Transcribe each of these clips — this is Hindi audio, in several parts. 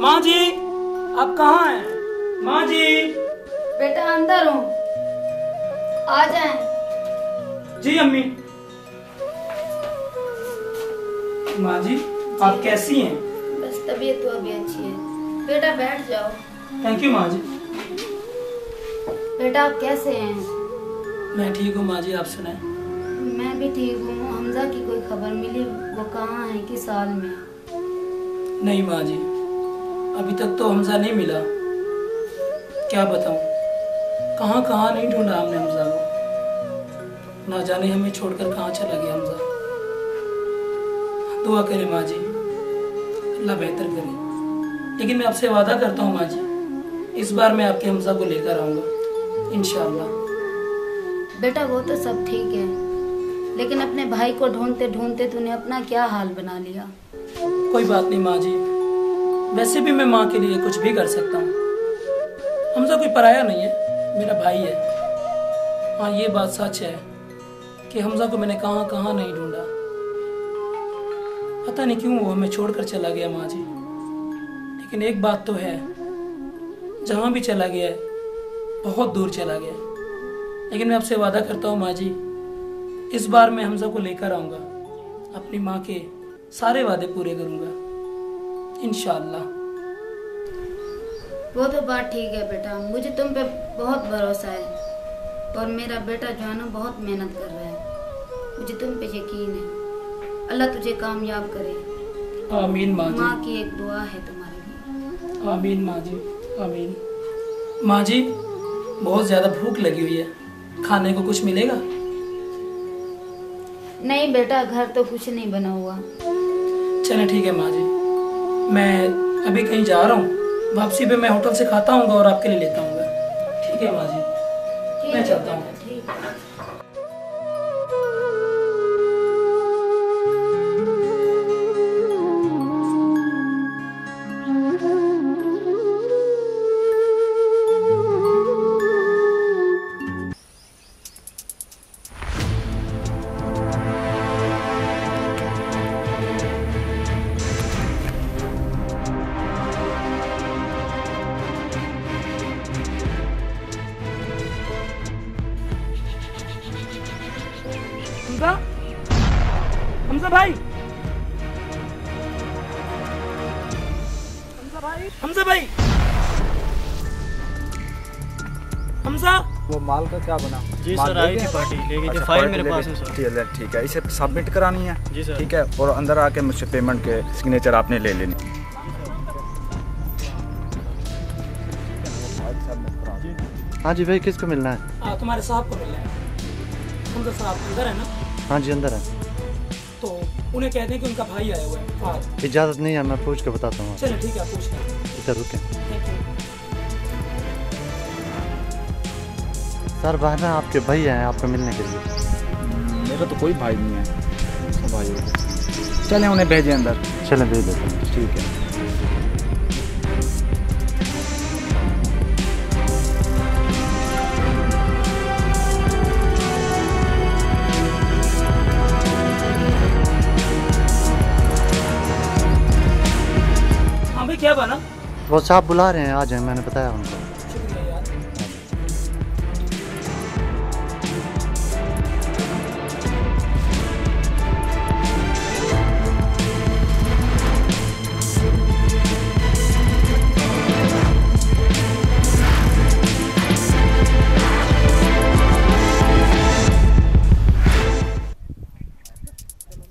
माँ जी, आप कहाँ हैं? माँ जी। बेटा अंदर हूँ, आ जाएं। जी अम्मी। माँ जी, आप कैसी हैं? बस तबीयत तो अभी अच्छी है। बेटा बैठ जाओ। थैंक यू माँ जी। बेटा आप कैसे हैं? मैं ठीक हूँ माँ जी, आप सुनाएं। मैं भी ठीक हूँ। हमजा की कोई खबर मिली? वो कहाँ है, किस हाल में? नहीं माँ जी, अभी तक तो हमजा नहीं मिला। क्या बताऊँ, कहाँ कहाँ नहीं ढूंढा हमने हमजा को। ना जाने हमें छोड़कर कहाँ चला गया हमजा। दुआ करे माँ जी, अल्लाह बेहतर करे। लेकिन मैं आपसे वादा करता हूँ माँ जी, इस बार मैं आपके हमजा को लेकर आऊँगा इंशाअल्लाह। बेटा वो तो सब ठीक है, लेकिन अपने भाई को ढूंढते ढूंढते तूने अपना क्या हाल बना लिया। कोई बात नहीं माँ जी, वैसे भी मैं माँ के लिए कुछ भी कर सकता हूँ। हमजा कोई पराया नहीं है, मेरा भाई है। हाँ ये बात सच है कि हमजा को मैंने कहाँ कहाँ नहीं ढूंढा। पता नहीं क्यों वो हमें छोड़कर चला गया माँ जी। लेकिन एक बात तो है, जहाँ भी चला गया है बहुत दूर चला गया। लेकिन मैं आपसे वादा करता हूँ माँ जी, इस बार मैं हमजा को लेकर आऊँगा। अपनी माँ के सारे वादे पूरे करूँगा इंशाअल्लाह। वो तो बात ठीक है बेटा, मुझे तुम पे बहुत भरोसा है और मेरा बेटा जो है ना बहुत मेहनत कर रहा है। मुझे तुम पे यकीन है। अल्लाह तुझे कामयाब करे। आमीन माँ जी। माँ की एक दुआ है तुम्हारे लिए। आमीन माँ जी, आमीन। माँ जी, बहुत ज़्यादा भूख लगी हुई है, खाने को कुछ मिलेगा? नहीं बेटा, घर तो कुछ नहीं बना हुआ। चले ठीक है माँ जी, मैं अभी कहीं जा रहा हूँ, वापसी पे मैं होटल से खाता हूँ और आपके लिए लेता हूँ। ठीक है माँ जी, मैं चलता हूँ। ठीक है। हमजा, हमजा भाई, हमजा भाई, हमजा भाई, हमजा। वो माल का क्या बना? जी माल सर, ले आई गए? थी पार्टी, ले गई थी। अच्छा, फाइल पार्टी मेरे ले पास गए। है सर। ठीक है, इसे सबमिट करानी है। जी सर। ठीक है, और अंदर आके मुझसे पेमेंट के सिग्नेचर आपने ले लेनी। हाँ जी भाई, किसको मिलना है? तुम्हारे साहब को मिलना है। हमजा साहब अंदर है ना? हाँ जी अंदर है। तो उन्हें कहते हैं कि उनका भाई आया हुआ है फाद। इजाज़त नहीं है, मैं पूछ के बताता हूँ। चलो ठीक है, आप पूछ लें। इधर रुके। Thank you. सर भाई ना आपके भाई हैं आपको मिलने के लिए। मेरा तो कोई भाई नहीं है, सब भाई हो। चलें उन्हें भेजें अंदर। चलें भेज देते हैं। ठीक है। हाँ भाई, क्या बना? वो साहब बुला रहे हैं, आ जाए, मैंने बताया उनको। शुक्रिया यार।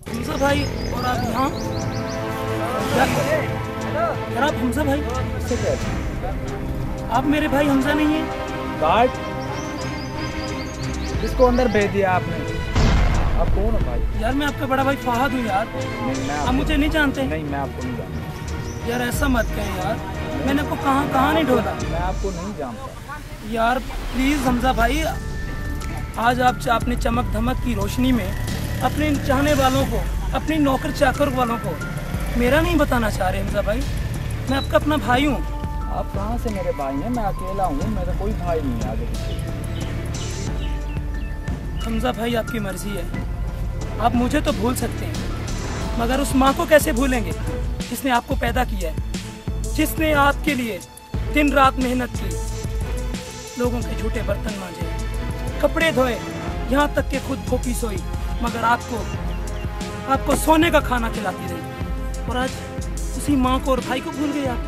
हमजा भाई, और आप यहाँ? यार आप हमजा भाई, आप मेरे भाई हमजा नहीं है? गार्ड, किसको अंदर भेज दिया आपने? आप कौन हो भाई? यार मैं आपका बड़ा भाई फहद हूँ यार। नहीं, मैं आप मुझे नहीं जानते? नहीं, मैं आपको नहीं जानता। यार ऐसा मत कहें यार, मैंने आपको कहाँ कहाँ नहीं ढूंढा। मैं आपको नहीं जानता यार प्लीज़ हमजा भाई, आज आप अपने चमक धमक की रोशनी में अपने चाहने वालों को, अपनी नौकर चाकर वालों को मेरा नहीं बताना चाह रहे हमजा भाई। मैं आपका अपना भाई हूँ। आप कहाँ से मेरे भाई हैं? मैं अकेला हूँ, मेरा कोई भाई नहीं है आगे पीछे। हमजा भाई आपकी मर्जी है, आप मुझे तो भूल सकते हैं, मगर उस माँ को कैसे भूलेंगे जिसने आपको पैदा किया है। जिसने आपके लिए दिन रात मेहनत की, लोगों के झूठे बर्तन मांजे, कपड़े धोए, यहाँ तक कि खुद भूखी सोई, मगर आपको सोने का खाना खिलाती रही। और आज उसी माँ को और भाई को भूल गए आप।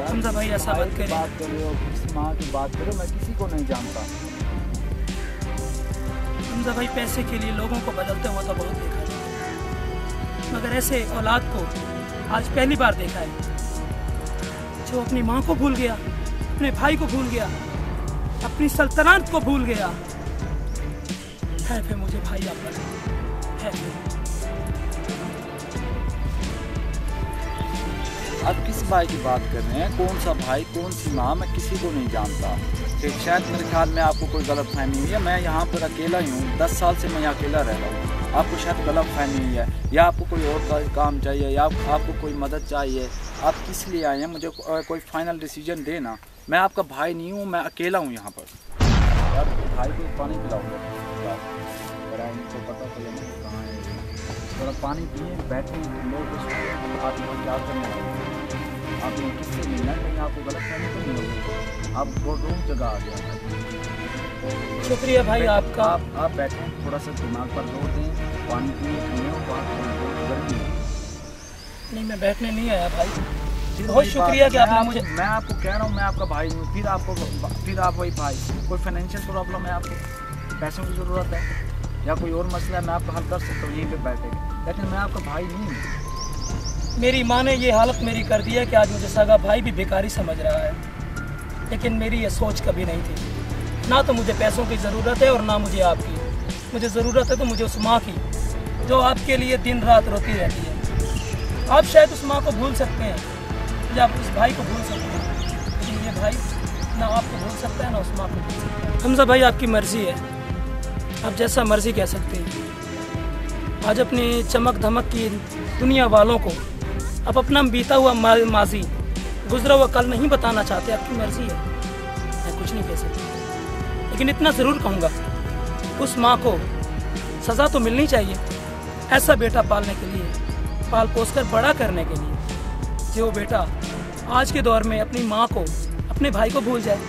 हमजा भाई ऐसा मत करिए। बात करो, किस माँ की बात करो, मैं किसी को नहीं जानता। हमजा भाई पैसे के लिए लोगों को बदलते हुआ तो बहुत देखा है, मगर ऐसे औलाद को आज पहली बार देखा है जो अपनी माँ को भूल गया, अपने भाई को भूल गया, अपनी सल्तनत को भूल गया। है फिर मुझे भाई आप पर है। आप किस भाई की बात कर रहे हैं? कौन सा भाई, कौन सी माँ? मैं किसी को नहीं जानता। फिर शायद मेरे ख्याल में आपको कोई गलत फहमी हुई है। मैं यहाँ पर अकेला ही हूँ, 10 साल से मैं यहाँ अकेला रह रहा हूँ। आपको शायद गलत फहमी हुई है, या आपको कोई और काम चाहिए, या आपको कोई मदद चाहिए। आप किस लिए आए हैं? मुझे कोई फाइनल डिसीजन देना। मैं आपका भाई नहीं हूँ, मैं अकेला हूँ यहाँ पर। यार भाई को पानी पिलाऊंगा, इनको पता चले कहाँ है। थोड़ा पानी पिए, बैठे आप यहाँ क्या करना है? आप यहाँ किससे मिलना है? कहीं आपको गलत फहमी तो नहीं होगी? आप बहुत रूम जगह आ गया। शुक्रिया भाई आपका। आप बैठे, थोड़ा सा दिमाग पर जोर दें, पानी पिए, गर्मी। नहीं, मैं बैठने नहीं आया भाई। बहुत शुक्रिया कि आपने मुझे। मैं आपको कह रहा हूँ मैं आपका भाई हूँ, फिर आप वही भाई। कोई फाइनेंशियल प्रॉब्लम है आपको, पैसों की ज़रूरत है, या कोई और मसला है, मैं आपका हल कर सकता हूँ यहीं पे बैठे, लेकिन मैं आपका भाई नहीं हूँ। मेरी माँ ने ये हालत मेरी कर दी है कि आज मुझे सगा भाई भी भिखारी समझ रहा है, लेकिन मेरी ये सोच कभी नहीं थी। ना तो मुझे पैसों की ज़रूरत है और ना मुझे आपकी। मुझे ज़रूरत है तो मुझे उस माँ की जो आपके लिए दिन रात रोती रहती है। आप शायद उस माँ को भूल सकते हैं, या आप उस भाई को भूल सकते हैं, लेकिन ये भाई ना आपको भूल सकता है ना उस माँ को भूल सकता है। हमजा भाई आपकी मर्ज़ी है, आप जैसा मर्ज़ी कह सकते हैं। आज अपनी चमक धमक की दुनिया वालों को आप अपना बीता हुआ माजी, गुजरा हुआ कल नहीं बताना चाहते, आपकी मर्ज़ी है, मैं कुछ नहीं कह सकती। लेकिन इतना ज़रूर कहूँगा, उस माँ को सज़ा तो मिलनी चाहिए ऐसा बेटा पालने के लिए, पाल पोस कर बड़ा करने के लिए। जो बेटा आज के दौर में अपनी माँ को, अपने भाई को भूल जाए।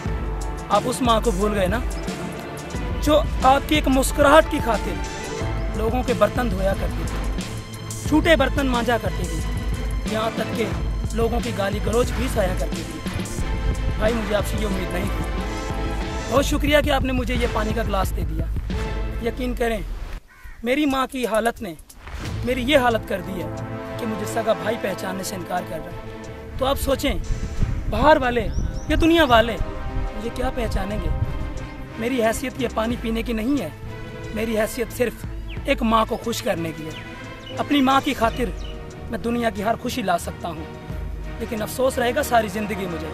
आप उस माँ को भूल गए ना जो आपकी एक मुस्कुराहट की खातिर लोगों के बर्तन धोया करती थी, झूठे बर्तन मांजा करती थी, यहाँ तक कि लोगों की गाली गलौज भी सहाया करती थी। भाई मुझे आपसे ये उम्मीद नहीं थी। बहुत शुक्रिया कि आपने मुझे ये पानी का गिलास दे दिया। यकीन करें, मेरी माँ की हालत ने मेरी ये हालत कर दी है कि मुझे सगा भाई पहचानने से इनकार कर रहा है। तो आप सोचें, बाहर वाले या दुनिया वाले मुझे क्या पहचानेंगे? मेरी हैसियत ये पानी पीने की नहीं है, मेरी हैसियत सिर्फ एक माँ को खुश करने की है। अपनी माँ की खातिर मैं दुनिया की हर खुशी ला सकता हूँ, लेकिन अफसोस रहेगा सारी ज़िंदगी मुझे।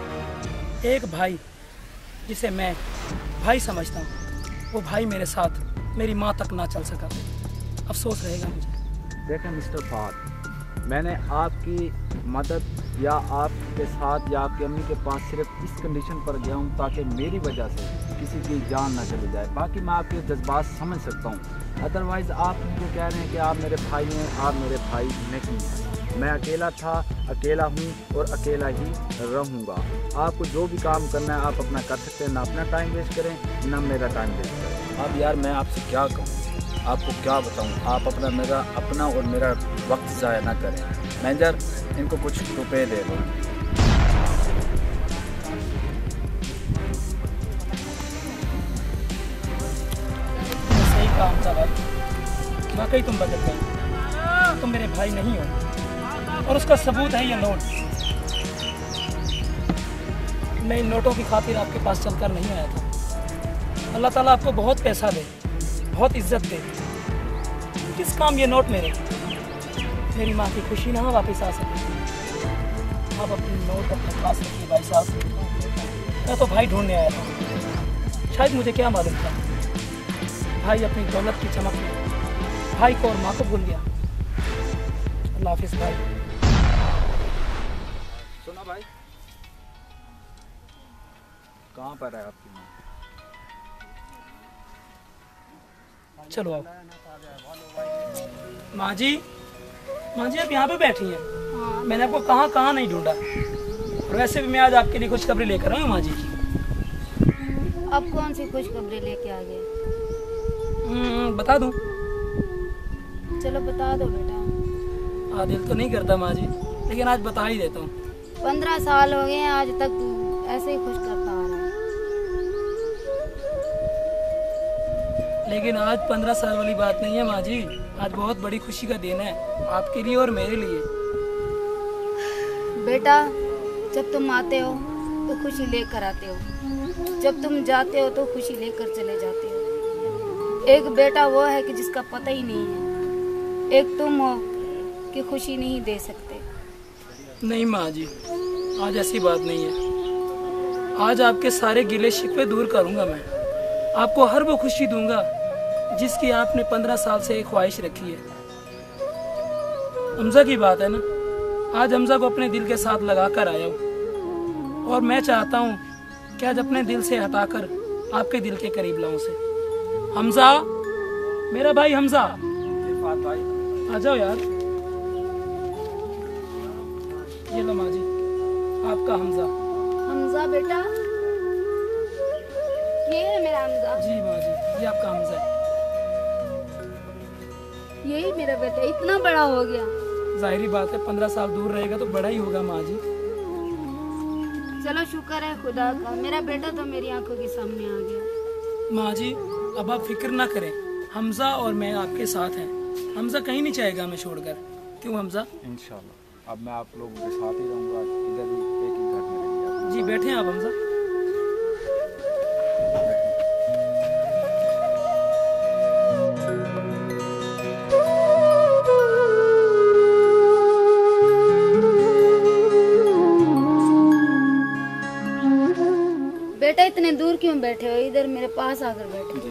एक भाई जिसे मैं भाई समझता हूँ, वो भाई मेरे साथ मेरी माँ तक ना चल सका, अफसोस रहेगा मुझे। देखें मिस्टर फाद, मैंने आपकी मदद या आपके साथ या आपकी अम्मी के पास सिर्फ इस कंडीशन पर गया हूँ ताकि मेरी वजह से किसी की जान ना चली जाए। बाकी मैं आपके जज्बात समझ सकता हूँ, अदरवाइज़ आप मुझे कह रहे हैं कि आप मेरे भाई हैं। आप मेरे भाई नहीं हैं। मैं अकेला था, अकेला हूँ और अकेला ही रहूँगा। आपको जो भी काम करना है आप अपना कर सकते हैं, ना अपना टाइम वेस्ट करें ना मेरा टाइम वेस्ट करें। अब यार मैं आपसे क्या कहूँ, आपको क्या बताऊँ? आप अपना और मेरा वक्त ज़ाया ना करें। मैनेजर, इनको कुछ रुपए दे दो। सही काम था भाई, वाकई तुम बदल गए। तुम मेरे भाई नहीं हो और उसका सबूत है ये नोट। मैं इन नोटों की खातिर आपके पास चलकर नहीं आया था। अल्लाह ताला आपको बहुत पैसा दे, बहुत इज्जत दे। किस काम ये नोट मेरी माँ की खुशी ना वापस आ सके। आप अपनी नोट अपने पास रखिए भाई साहब। मैं तो भाई ढूंढने आया था, शायद मुझे क्या मालूम था भाई अपनी दौलत की चमक में भाई को और माँ को भूल गया। अल्लाह हाफिज़ भाई। सुना भाई, कहाँ पर है आपकी माँ? चलो आओ। माँ जी आप यहाँ पे बैठी हैं। मैंने आपको कहाँ नहीं ढूंढा। और वैसे भी मैं आज आपके लिए खुशखबरी लेकर आया हूँ माँ जी की। अब कौन सी खुशखबरी लेके आ गए? बता दूँ? चलो बता दो बेटा। दिल तो नहीं करता माँ जी, लेकिन आज बता ही देता हूँ। 15 साल हो गए हैं आज तक तू ऐसे ही खुश करता आ रहा है। लेकिन आज 15 साल वाली बात नहीं है माँ जी, आज बहुत बड़ी खुशी का दिन है आपके लिए और मेरे लिए। बेटा, जब तुम आते हो तो खुशी लेकर आते हो, जब तुम जाते हो तो खुशी लेकर चले जाते हो। एक बेटा वो है कि जिसका पता ही नहीं है, एक तुम हो कि खुशी नहीं दे सकते। नहीं माँ जी, आज ऐसी बात नहीं है। आज आपके सारे गिले शिकवे दूर करूँगा मैं, आपको हर वो खुशी दूंगा जिसकी आपने 15 साल से एक ख्वाहिश रखी है। हमजा की बात है ना, आज हमजा को अपने दिल के साथ लगा कर आया हूँ और मैं चाहता हूँ कि आज अपने दिल से हटाकर आपके दिल के करीब लाऊं उसे। हमजा, मेरा भाई हमजा, आ जाओ यार। ये लो माँ जी, आपका हमजा। हमजा बेटा, ये है मेरा हमजा। जी माँ जी, ये आपका हमजा है। यही मेरा बेटा इतना बड़ा हो गया। जाहिरी बात है, 15 साल दूर रहेगा तो बड़ा ही होगा माँ जी। चलो शुक्र है खुदा का, मेरा बेटा तो मेरी आंखों के सामने आ गया। माँ जी, अब आप फिक्र ना करें, हमजा और मैं आपके साथ हैं। हमजा कहीं नहीं जाएगा हमें छोड़कर, क्यों हमजा? इंशाल्लाह अब मैं आप लोगों के साथ ही रहूँगा, इधर भी एक ही घर में रहेंगे। जी बैठे हैं आप हमजा। बेटा इतने दूर क्यों बैठे हो? इधर मेरे पास आकर बैठे। जी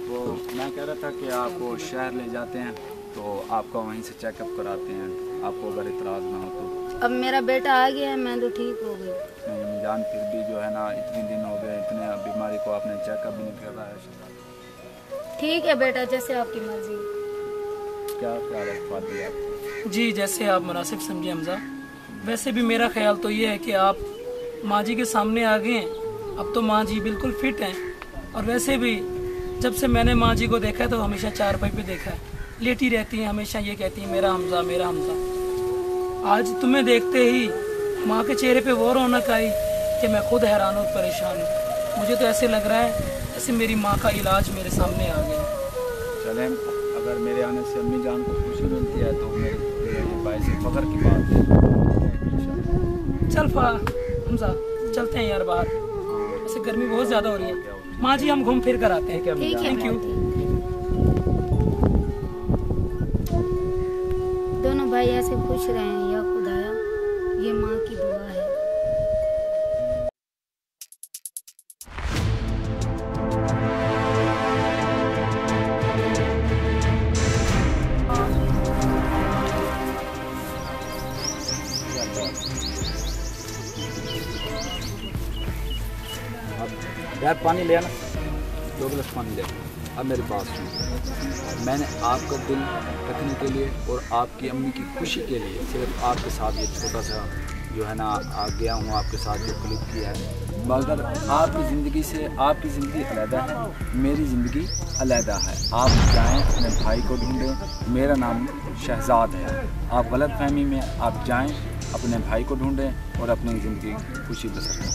वो मैं कह रहा था कि आपको शहर ले जाते हैं तो आपका वहीं से चेकअप कराते हैं, आपको अगर इतराज़ ना हो तो। अब मेरा बेटा आ गया है, मैं तो ठीक हो गई। नहीं जान, फिर भी जो है ना, इतने दिन हो गए, इतने बीमारी को आपने चेकअप भी नहीं कराया। ठीक है बेटा, जैसे आपकी मर्जी। क्या ख्याल है फादी आपको? जी जैसे आप मुनासिब समझे हमजा। वैसे भी मेरा ख्याल तो ये है कि आप माँ जी के सामने आ गए हैं। अब तो माँ जी बिल्कुल फिट हैं, और वैसे भी जब से मैंने माँ जी को देखा है तो हमेशा चारपाई पे देखा है, लेटी रहती हैं, हमेशा ये कहती हैं मेरा हमजा मेरा हमजा। आज तुम्हें देखते ही माँ के चेहरे पे वो रौनक आई कि मैं खुद हैरान और परेशान हूँ। मुझे तो ऐसे लग रहा है जैसे मेरी माँ का इलाज मेरे सामने आ गया। चलें, अगर मेरे आने से अम्मी जान को खुशी मिलती है तो मेरे भाई से फख्र की बात है। चल हमजा चलते हैं यार बाहर, ऐसे गर्मी बहुत ज़्यादा हो रही है। माँ जी हम घूम फिर कर आते हैं। ठीक है, थैंक यू। दोनों भाई ऐसे खुश रहें या खुदाया, ये माँ की दुआ है। यार पानी ले आना, 2 गिलास पानी ले। अब मेरी बात सुनो, मैंने आपका दिल रखने के लिए और आपकी अम्मी की खुशी के लिए सिर्फ आपके साथ ये छोटा सा जो है ना आ गया हूँ, आपके साथ जो क्लिप किया है। मगर आपकी ज़िंदगी से आपकी ज़िंदगी अलहदा है, मेरी ज़िंदगी अलहदा है। आप जाएँ अपने भाई को ढूँढें, मेरा नाम शहजाद है। आप गलत फहमी में आप जाएँ अपने भाई को ढूँढें और अपनी ज़िंदगी खुशी बसर करें।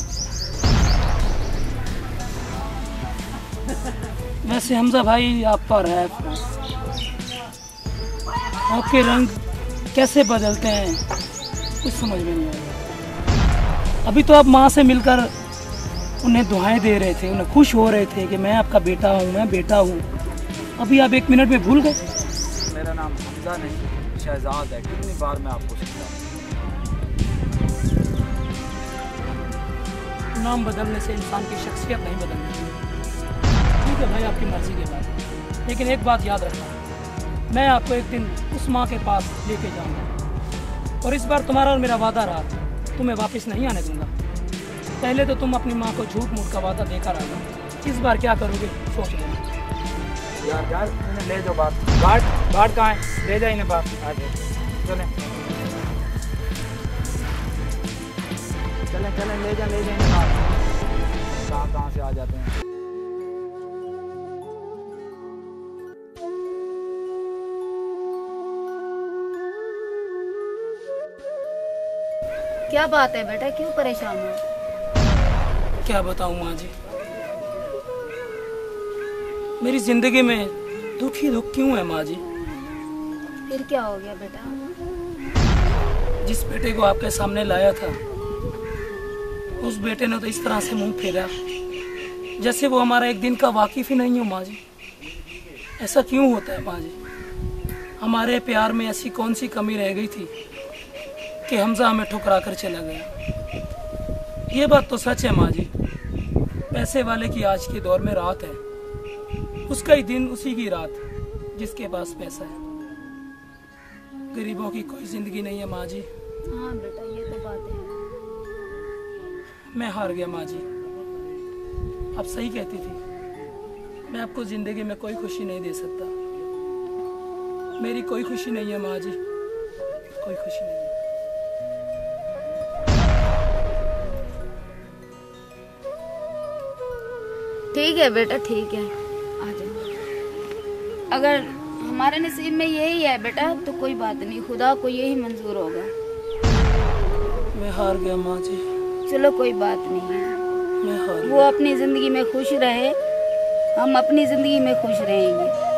वैसे हमजा भाई आप पर है, आपके रंग कैसे बदलते हैं कुछ समझ में नहीं आया। अभी तो आप माँ से मिलकर उन्हें दुआएं दे रहे थे, उन्हें खुश हो रहे थे कि मैं आपका बेटा हूँ, मैं बेटा हूँ। अभी आप 1 मिनट में भूल गए। मेरा नाम हमजा नहीं शहजाद है, कितनी बार मैं आपको समझाऊं। नाम बदलने से इंसान की शख्सियत नहीं बदलती। ठीक है भाई, आपकी मर्जी के बाद, लेकिन एक बात याद रखना, मैं आपको एक दिन उस माँ के पास लेके जाऊंगा, और इस बार तुम्हारा और मेरा वादा रहा, तुम्हें वापस नहीं आने दूंगा। पहले तो तुम अपनी माँ को झूठ मूठ का वादा देकर आना, इस बार क्या करोगे सोच लेना। यार इन्हें ले जाओ बाहर, बाहर कहाँ है, ले जाए इन्हें बाहर। आ जाओ चलें। चलें चलें, ले जाएं कहाँ कहाँ से आ जाते हैं। क्या बात है बेटा, क्यों परेशान हो? क्या बताऊं माँ जी, मेरी जिंदगी में दुख ही दुख क्यों है माँ जी। फिर क्या हो गया बेटा? जिस बेटे को आपके सामने लाया था, उस बेटे ने तो इस तरह से मुंह फेरा जैसे वो हमारा एक दिन का वाकिफ ही नहीं हो माँ जी। ऐसा क्यों होता है माँ जी? हमारे प्यार में ऐसी कौन सी कमी रह गई थी कि हमजा हमें ठुकरा कर चला गया। ये बात तो सच है माँ जी, पैसे वाले की आज के दौर में रात है, उसका ही दिन उसी की रात जिसके पास पैसा है। गरीबों की कोई जिंदगी नहीं है माँ जी। हाँ बेटा, ये तो बात है। मैं हार गया माँ जी, आप सही कहती थी, मैं आपको जिंदगी में कोई खुशी नहीं दे सकता। मेरी कोई खुशी नहीं है माँ जी, कोई खुशी नहीं है। ठीक है बेटा, ठीक है, आ जाओ। अगर हमारे नसीब में यही है बेटा तो कोई बात नहीं, खुदा को यही मंजूर होगा। मैं हार गया माँ जी। चलो कोई बात नहीं है, मैं हार वो अपनी जिंदगी में खुश रहे, हम अपनी जिंदगी में खुश रहेंगे।